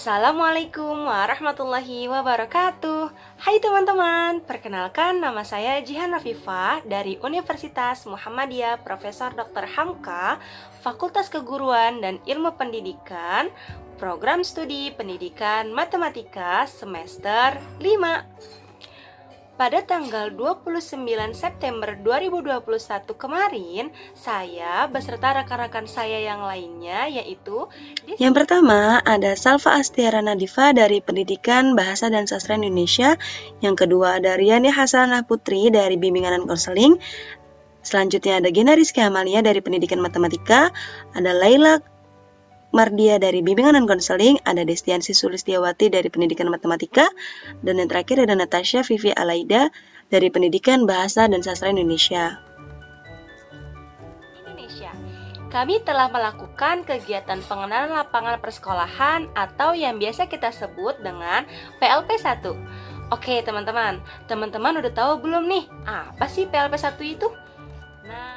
Assalamualaikum warahmatullahi wabarakatuh. Hai teman-teman, perkenalkan nama saya Jihan Rafifah dari Universitas Muhammadiyah Profesor Dr. Hamka, Fakultas Keguruan dan Ilmu Pendidikan, Program Studi Pendidikan Matematika semester 5. Pada tanggal 29 September 2021 kemarin, saya beserta rekan-rekan saya yang lainnya yaitu yang pertama ada Salva Astiara Nadifa dari Pendidikan Bahasa dan Sastra Indonesia. Yang kedua ada Riani Hasanah Putri dari Bimbingan dan Konseling. Selanjutnya ada Gina Rizky Amalia dari Pendidikan Matematika. Ada Laila Mardia dari Bimbingan dan Konseling, ada Destiansi Sulistiawati dari Pendidikan Matematika, dan yang terakhir ada Natasha Vivi Alaida dari Pendidikan Bahasa dan Sastra Indonesia. Kami telah melakukan kegiatan pengenalan lapangan persekolahan atau yang biasa kita sebut dengan PLP1. Oke teman-teman udah tahu belum nih apa sih PLP1 itu? Nah,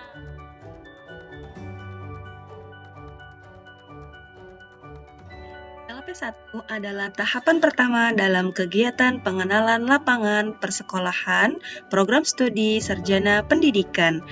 PLP1 adalah tahapan pertama dalam kegiatan pengenalan lapangan persekolahan program studi sarjana pendidikan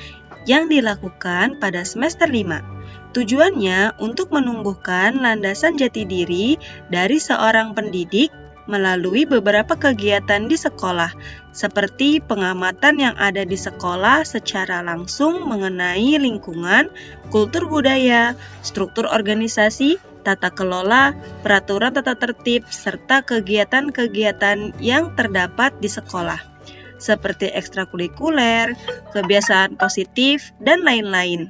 yang dilakukan pada semester 5. Tujuannya untuk menumbuhkan landasan jati diri dari seorang pendidik melalui beberapa kegiatan di sekolah, seperti pengamatan yang ada di sekolah secara langsung mengenai lingkungan, kultur budaya, struktur organisasi, tata kelola, peraturan tata tertib, serta kegiatan-kegiatan yang terdapat di sekolah, seperti ekstrakurikuler, kebiasaan positif, dan lain-lain.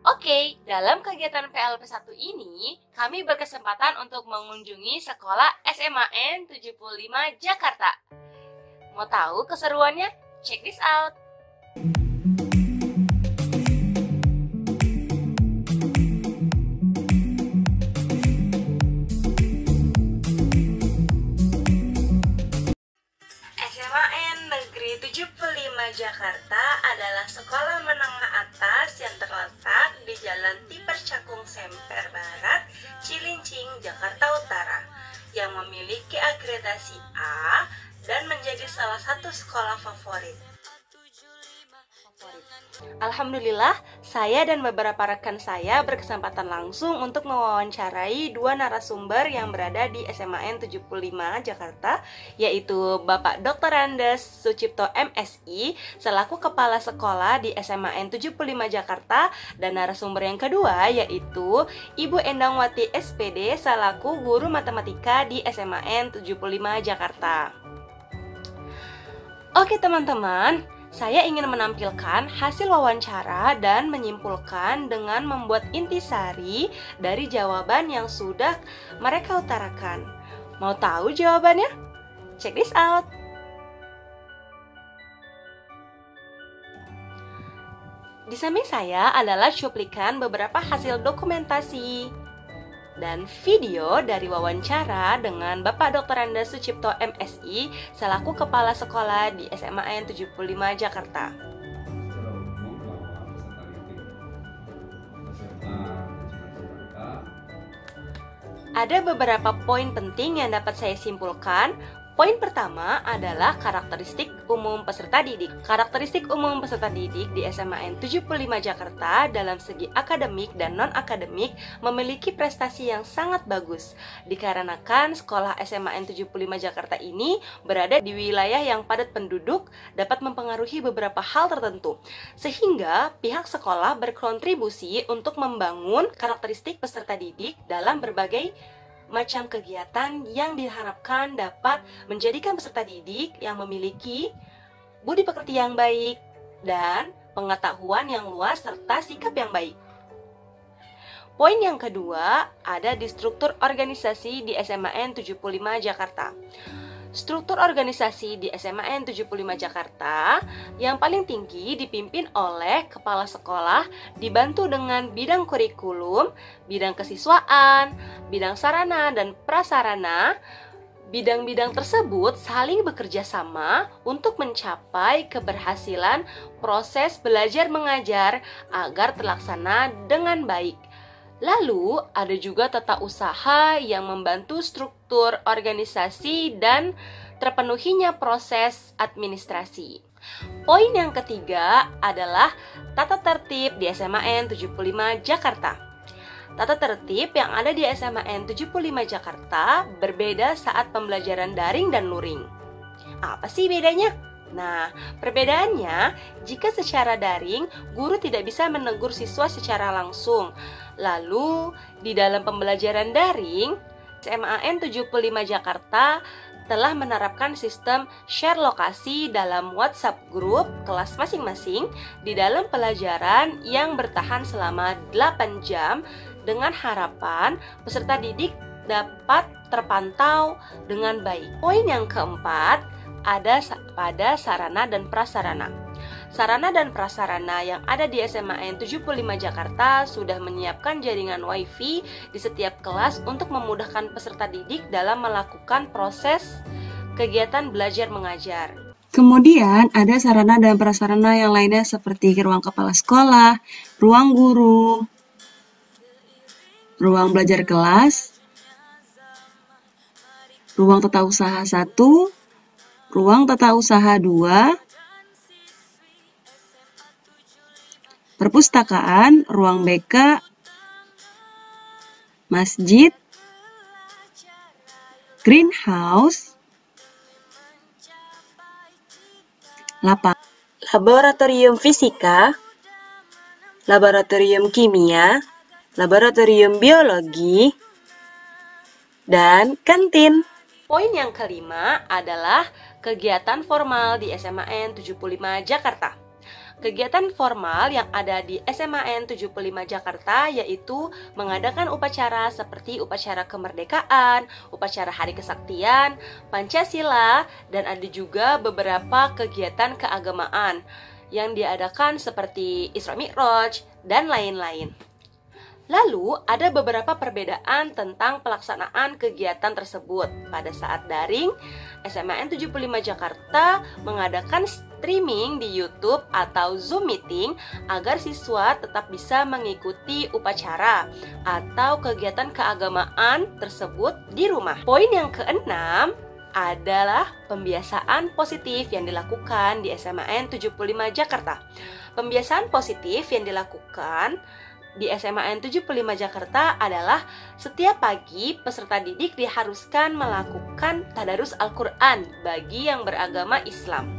Oke, dalam kegiatan PLP1 ini, kami berkesempatan untuk mengunjungi sekolah SMAN 75 Jakarta. Mau tahu keseruannya? Check this out! SMAN Negeri 75 Jakarta adalah sekolah menengah atas yang terletak di Jalan Tipercakung Semper Barat, Cilincing, Jakarta Utara, yang memiliki akreditasi A dan menjadi salah satu sekolah favorit. Alhamdulillah, saya dan beberapa rekan saya berkesempatan langsung untuk mewawancarai dua narasumber yang berada di SMAN 75 Jakarta, yaitu Bapak Dr. Andes Sucipto MSI selaku Kepala Sekolah di SMAN 75 Jakarta, dan narasumber yang kedua yaitu Ibu Endangwati SPD selaku Guru Matematika di SMAN 75 Jakarta. Oke teman-teman, saya ingin menampilkan hasil wawancara dan menyimpulkan dengan membuat intisari dari jawaban yang sudah mereka utarakan. Mau tahu jawabannya? Check this out! Di samping saya adalah cuplikan beberapa hasil dokumentasi dan video dari wawancara dengan Bapak Dr. Andes Sucipto MSI selaku Kepala Sekolah di SMAN 75 Jakarta. Ada beberapa poin penting yang dapat saya simpulkan. Poin pertama adalah karakteristik umum peserta didik. Karakteristik umum peserta didik di SMAN 75 Jakarta dalam segi akademik dan non-akademik memiliki prestasi yang sangat bagus. Dikarenakan sekolah SMAN 75 Jakarta ini berada di wilayah yang padat penduduk dapat mempengaruhi beberapa hal tertentu. Sehingga pihak sekolah berkontribusi untuk membangun karakteristik peserta didik dalam berbagai macam kegiatan yang diharapkan dapat menjadikan peserta didik yang memiliki budi pekerti yang baik dan pengetahuan yang luas serta sikap yang baik. Poin yang kedua ada di struktur organisasi di SMAN 75 Jakarta. Struktur organisasi di SMAN 75 Jakarta yang paling tinggi dipimpin oleh kepala sekolah dibantu dengan bidang kurikulum, bidang kesiswaan, bidang sarana dan prasarana, Bidang-bidang tersebut saling bekerja sama untuk mencapai keberhasilan proses belajar mengajar agar terlaksana dengan baik. Lalu, ada juga tata usaha yang membantu struktur organisasi dan terpenuhinya proses administrasi. Poin yang ketiga adalah tata tertib di SMAN 75 Jakarta. Tata tertib yang ada di SMAN 75 Jakarta berbeda saat pembelajaran daring dan luring. Apa sih bedanya? Nah, perbedaannya, jika secara daring, guru tidak bisa menegur siswa secara langsung. Lalu, di dalam pembelajaran daring, SMAN 75 Jakarta telah menerapkan sistem share lokasi dalam WhatsApp grup kelas masing-masing di dalam pelajaran yang bertahan selama 8 jam dengan harapan peserta didik dapat terpantau dengan baik. Poin yang keempat ada pada sarana dan prasarana. Sarana dan prasarana yang ada di SMAN 75 Jakarta sudah menyiapkan jaringan WiFi di setiap kelas untuk memudahkan peserta didik dalam melakukan proses kegiatan belajar mengajar. Kemudian ada sarana dan prasarana yang lainnya seperti ruang kepala sekolah, ruang guru, ruang belajar kelas, ruang tata usaha 1, ruang tata usaha 2, perpustakaan, ruang BK, masjid, greenhouse, laboratorium fisika, laboratorium kimia, laboratorium biologi, dan kantin. Poin yang kelima adalah kegiatan formal di SMAN 75 Jakarta. Kegiatan formal yang ada di SMAN 75 Jakarta yaitu mengadakan upacara seperti upacara kemerdekaan, upacara hari kesaktian, Pancasila, dan ada juga beberapa kegiatan keagamaan yang diadakan seperti Isra Mi'raj dan lain-lain. Lalu, ada beberapa perbedaan tentang pelaksanaan kegiatan tersebut. Pada saat daring, SMAN 75 Jakarta mengadakan streaming di YouTube atau Zoom meeting agar siswa tetap bisa mengikuti upacara atau kegiatan keagamaan tersebut di rumah. Poin yang keenam adalah pembiasaan positif yang dilakukan di SMAN 75 Jakarta. Pembiasaan positif yang dilakukan di SMAN 75 Jakarta adalah setiap pagi peserta didik diharuskan melakukan tadarus Al-Quran bagi yang beragama Islam.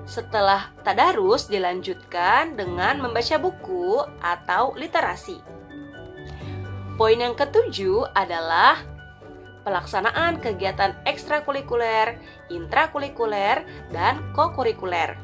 Setelah tadarus dilanjutkan dengan membaca buku atau literasi. Poin yang ketujuh adalah pelaksanaan kegiatan ekstrakurikuler, intrakurikuler, dan kokurikuler.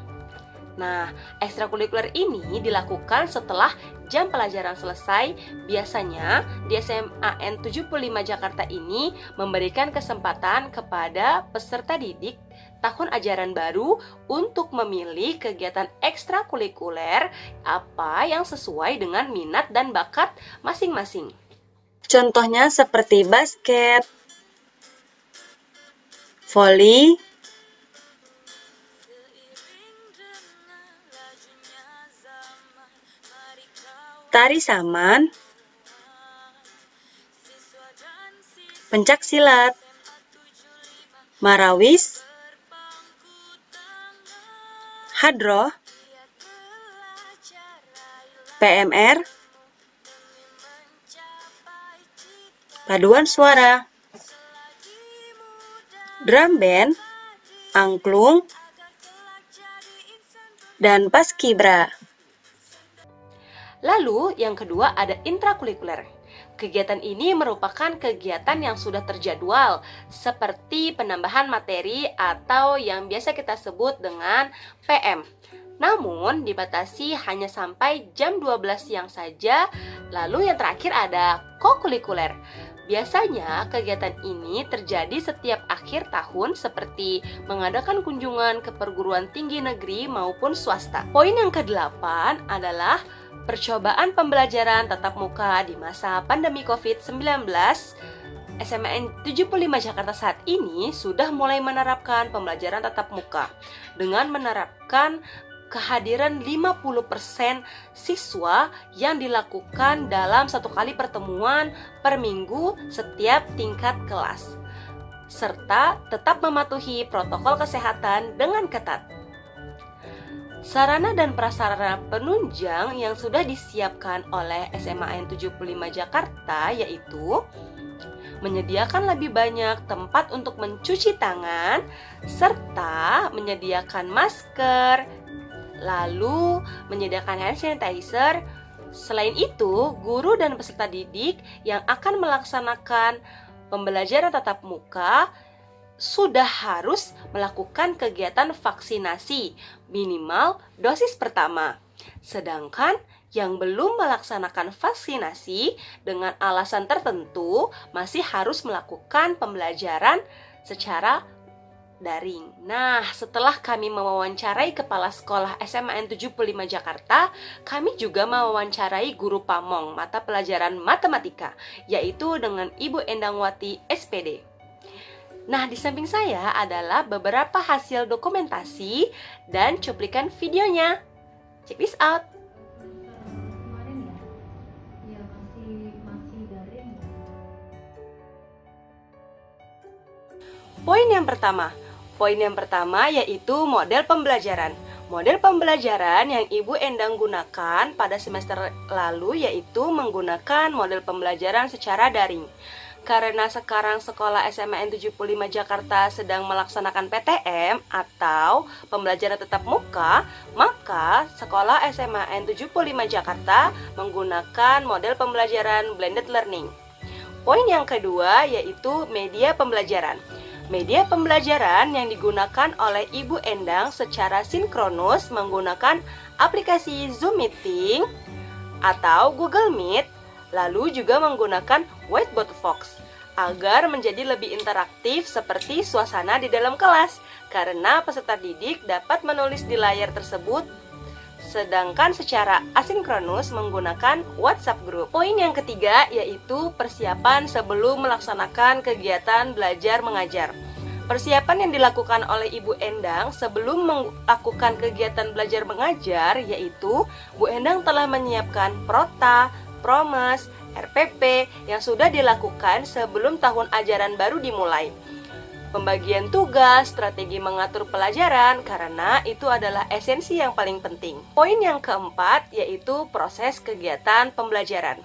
Nah, ekstrakurikuler ini dilakukan setelah jam pelajaran selesai. Biasanya di SMAN 75 Jakarta ini memberikan kesempatan kepada peserta didik tahun ajaran baru untuk memilih kegiatan ekstrakurikuler apa yang sesuai dengan minat dan bakat masing-masing. Contohnya seperti basket, voli, tari saman, pencak silat, marawis, hadroh, PMR, paduan suara, drum band, angklung, dan paskibra. Lalu yang kedua ada intrakurikuler. Kegiatan ini merupakan kegiatan yang sudah terjadwal seperti penambahan materi atau yang biasa kita sebut dengan PM. Namun dibatasi hanya sampai jam 12 siang saja. Lalu yang terakhir ada kokurikuler. Biasanya kegiatan ini terjadi setiap akhir tahun seperti mengadakan kunjungan ke perguruan tinggi negeri maupun swasta. Poin yang ke-8 adalah percobaan pembelajaran tatap muka di masa pandemi COVID-19 SMAN 75 Jakarta saat ini sudah mulai menerapkan pembelajaran tatap muka dengan menerapkan kehadiran 50% siswa yang dilakukan dalam satu kali pertemuan per minggu setiap tingkat kelas, serta tetap mematuhi protokol kesehatan dengan ketat. Sarana dan prasarana penunjang yang sudah disiapkan oleh SMAN 75 Jakarta yaitu menyediakan lebih banyak tempat untuk mencuci tangan, serta menyediakan masker, lalu menyediakan hand sanitizer. Selain itu, guru dan peserta didik yang akan melaksanakan pembelajaran tatap muka sudah harus melakukan kegiatan vaksinasi minimal dosis pertama. Sedangkan yang belum melaksanakan vaksinasi dengan alasan tertentu masih harus melakukan pembelajaran secara daring. Nah, setelah kami mewawancarai Kepala Sekolah SMAN 75 Jakarta, kami juga mewawancarai guru pamong mata pelajaran matematika, yaitu dengan Ibu Endangwati SPD. Nah, di samping saya adalah beberapa hasil dokumentasi dan cuplikan videonya. Check this out. Kemarin ya masih daring. Poin yang pertama yaitu model pembelajaran. Model pembelajaran yang Ibu Endang gunakan pada semester lalu yaitu menggunakan model pembelajaran secara daring. Karena sekarang sekolah SMAN 75 Jakarta sedang melaksanakan PTM atau pembelajaran tatap muka, maka sekolah SMAN 75 Jakarta menggunakan model pembelajaran blended learning. Poin yang kedua yaitu media pembelajaran. Media pembelajaran yang digunakan oleh Ibu Endang secara sinkronus menggunakan aplikasi Zoom Meeting atau Google Meet, lalu juga menggunakan Whiteboard Fox agar menjadi lebih interaktif seperti suasana di dalam kelas, karena peserta didik dapat menulis di layar tersebut, sedangkan secara asinkronus menggunakan WhatsApp Group. Poin yang ketiga yaitu persiapan sebelum melaksanakan kegiatan belajar mengajar. Persiapan yang dilakukan oleh Ibu Endang sebelum melakukan kegiatan belajar mengajar yaitu Bu Endang telah menyiapkan Prota, Promes, RPP yang sudah dilakukan sebelum tahun ajaran baru dimulai. Pembagian tugas, strategi mengatur pelajaran, karena itu adalah esensi yang paling penting. Poin yang keempat yaitu proses kegiatan pembelajaran.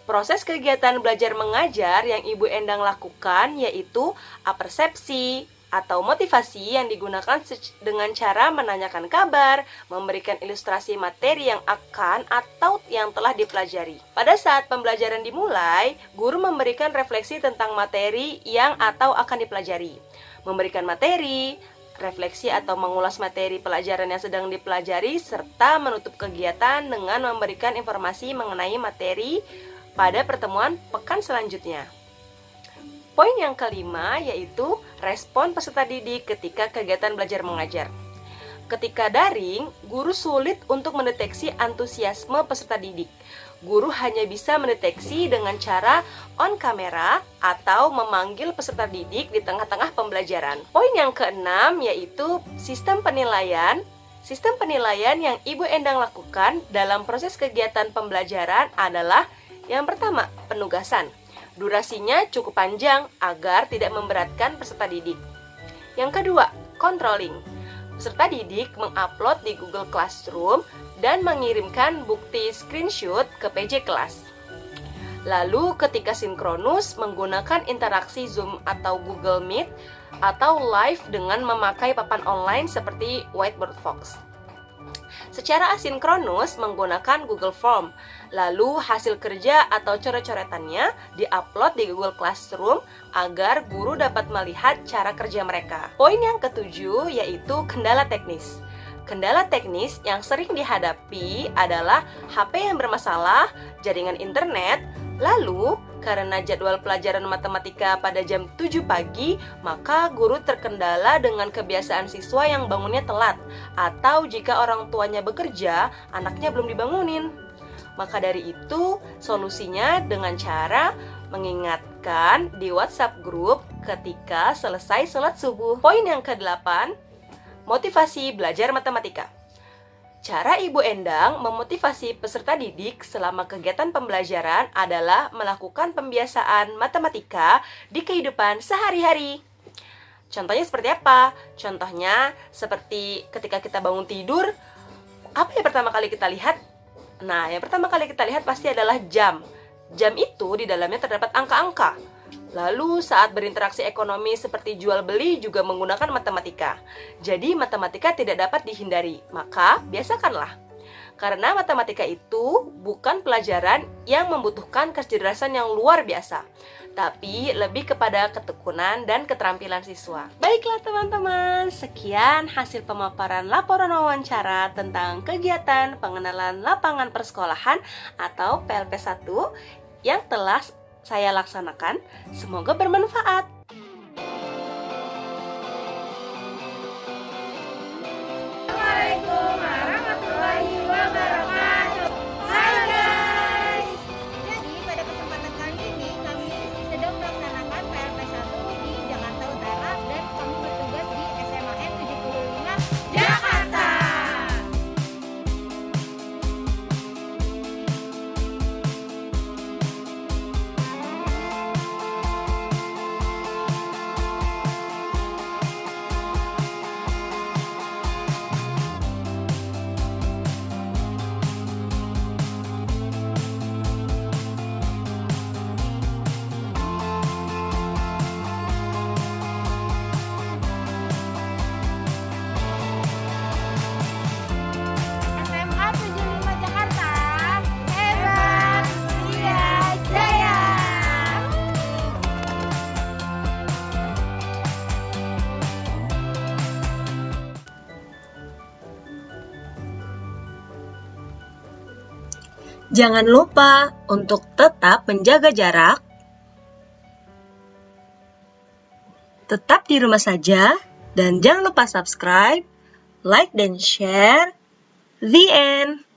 Proses kegiatan belajar mengajar yang Ibu Endang lakukan yaitu apersepsi atau motivasi yang digunakan dengan cara menanyakan kabar, memberikan ilustrasi materi yang akan atau yang telah dipelajari. Pada saat pembelajaran dimulai, guru memberikan refleksi tentang materi yang atau akan dipelajari. Memberikan materi, refleksi atau mengulas materi pelajaran yang sedang dipelajari, serta menutup kegiatan dengan memberikan informasi mengenai materi pada pertemuan pekan selanjutnya. Poin yang kelima yaitu respon peserta didik ketika kegiatan belajar mengajar. Ketika daring, guru sulit untuk mendeteksi antusiasme peserta didik. Guru hanya bisa mendeteksi dengan cara on kamera atau memanggil peserta didik di tengah-tengah pembelajaran. Poin yang keenam yaitu sistem penilaian. Sistem penilaian yang Ibu Endang lakukan dalam proses kegiatan pembelajaran adalah yang pertama, penugasan. Durasinya cukup panjang agar tidak memberatkan peserta didik. Yang kedua, controlling. Peserta didik mengupload di Google Classroom dan mengirimkan bukti screenshot ke PJ kelas. Lalu ketika sinkronus menggunakan interaksi Zoom atau Google Meet atau live dengan memakai papan online seperti Whiteboard Fox. Secara asinkronus menggunakan Google Form. Lalu hasil kerja atau coret-coretannya diupload di Google Classroom agar guru dapat melihat cara kerja mereka. Poin yang ketujuh yaitu kendala teknis. Kendala teknis yang sering dihadapi adalah HP yang bermasalah, jaringan internet. Lalu, karena jadwal pelajaran matematika pada jam 7 pagi, maka guru terkendala dengan kebiasaan siswa yang bangunnya telat. Atau jika orang tuanya bekerja, anaknya belum dibangunin. Maka dari itu, solusinya dengan cara mengingatkan di WhatsApp grup ketika selesai sholat subuh. Poin yang ke-8, motivasi belajar matematika. Cara Ibu Endang memotivasi peserta didik selama kegiatan pembelajaran adalah melakukan pembiasaan matematika di kehidupan sehari-hari. Contohnya seperti apa? Contohnya seperti ketika kita bangun tidur, apa yang pertama kali kita lihat? Nah, yang pertama kali kita lihat pasti adalah jam. Jam itu di dalamnya terdapat angka-angka. Lalu saat berinteraksi ekonomi seperti jual beli juga menggunakan matematika. Jadi matematika tidak dapat dihindari, maka biasakanlah. Karena matematika itu bukan pelajaran yang membutuhkan kecerdasan yang luar biasa, tapi lebih kepada ketekunan dan keterampilan siswa. Baiklah teman-teman, sekian hasil pemaparan laporan wawancara tentang kegiatan pengenalan lapangan persekolahan atau PLP1 yang telah saya laksanakan. Semoga bermanfaat. Assalamualaikum warahmatullahi wabarakatuh. Hai guys. Jadi pada kesempatan kali ini kami sedang melaksanakan PLP1 di Jakarta Utara dan kami bertugas di SMAN 75 Jakarta. SMA 75 Jakarta, hebat, iya, jaya. Jangan lupa untuk tetap menjaga jarak, tetap di rumah saja, dan jangan lupa subscribe, like, dan share. The end.